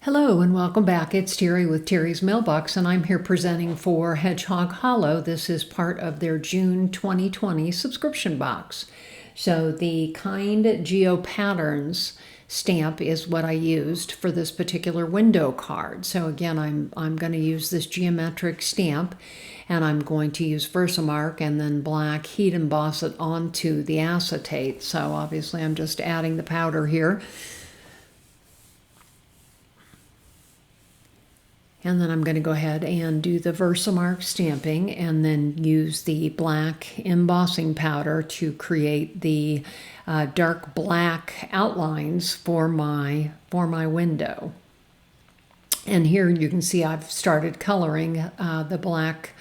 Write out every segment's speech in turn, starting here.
Hello and welcome back. It's Terry with Terry's Mailbox, and I'm here presenting for Hedgehog Hollow. This is part of their June 2020 subscription box. So the Kind Geo Patterns stamp is what I used for this particular window card. So again, I'm going to use this geometric stamp, and I'm going to use Versamark and then black heat emboss it onto the acetate. So obviously I'm just adding the powder here. And then I'm going to go ahead and do the Versamark stamping and then use the black embossing powder to create the dark black outlines for my window. And here you can see I've started coloring the black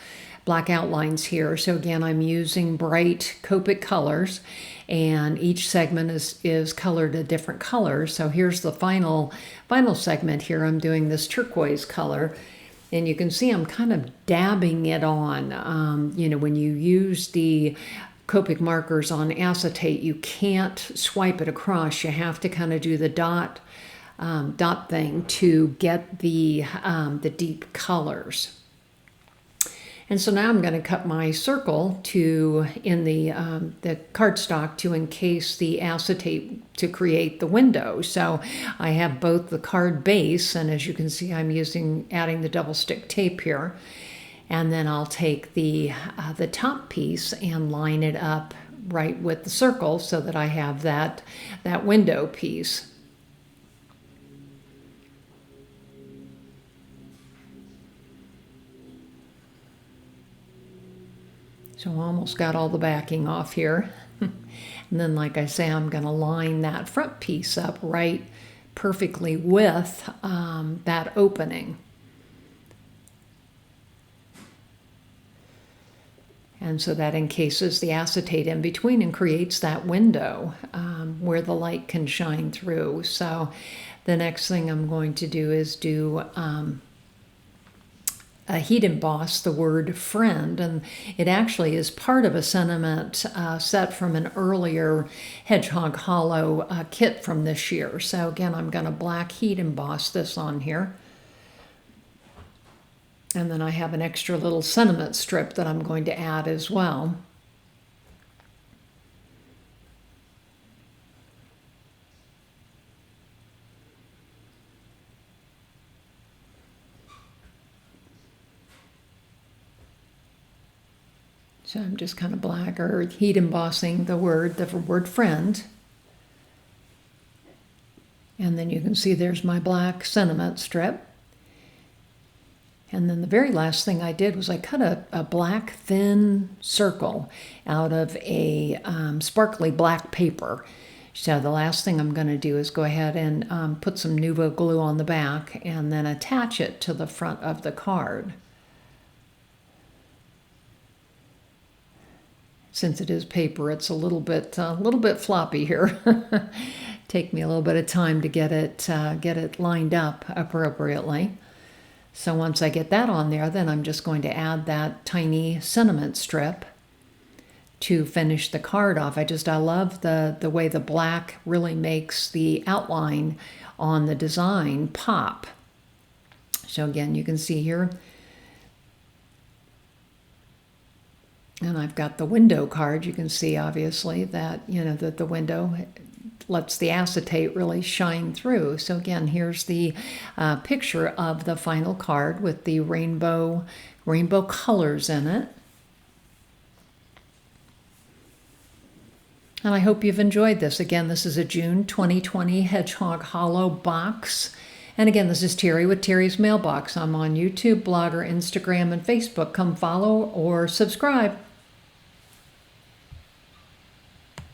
outlines here. So again, I'm using bright Copic colors, and each segment is colored a different color. So here's the final segment here. I'm doing this turquoise color, and you can see I'm kind of dabbing it on. When you use the Copic markers on acetate, you can't swipe it across. You have to kind of do the dot thing to get the deep colors. And so now I'm going to cut my circle in the cardstock to encase the acetate to create the window. So I have both the card base, and as you can see, I'm adding the double stick tape here. And then I'll take the top piece and line it up right with the circle so that I have that window piece. So I almost got all the backing off here. And then, like I say, I'm going to line that front piece up right perfectly with that opening. And so that encases the acetate in between and creates that window where the light can shine through. So the next thing I'm going to do is do heat emboss the word friend, and it actually is part of a sentiment set from an earlier Hedgehog Hollow kit from this year. So again, I'm going to black heat emboss this on here. And then I have an extra little sentiment strip that I'm going to add as well. So I'm just kind of heat embossing the word friend. And then you can see there's my black sentiment strip. And then the very last thing I did was I cut a black thin circle out of a sparkly black paper. So the last thing I'm going to do is go ahead and put some Nuvo glue on the back and then attach it to the front of the card. Since it is paper, it's a little bit floppy here. Take me a little bit of time to get it lined up appropriately. So once I get that on there, then I'm just going to add that tiny sentiment strip to finish the card off. I love the way the black really makes the outline on the design pop. So again, you can see here. And I've got the window card. You can see obviously that, that the window lets the acetate really shine through. So again, here's the picture of the final card with the rainbow colors in it. And I hope you've enjoyed this. Again, this is a June 2020 Hedgehog Hollow box. And again, this is Terry with Terry's Mailbox. I'm on YouTube, Blogger, Instagram, and Facebook. Come follow or subscribe.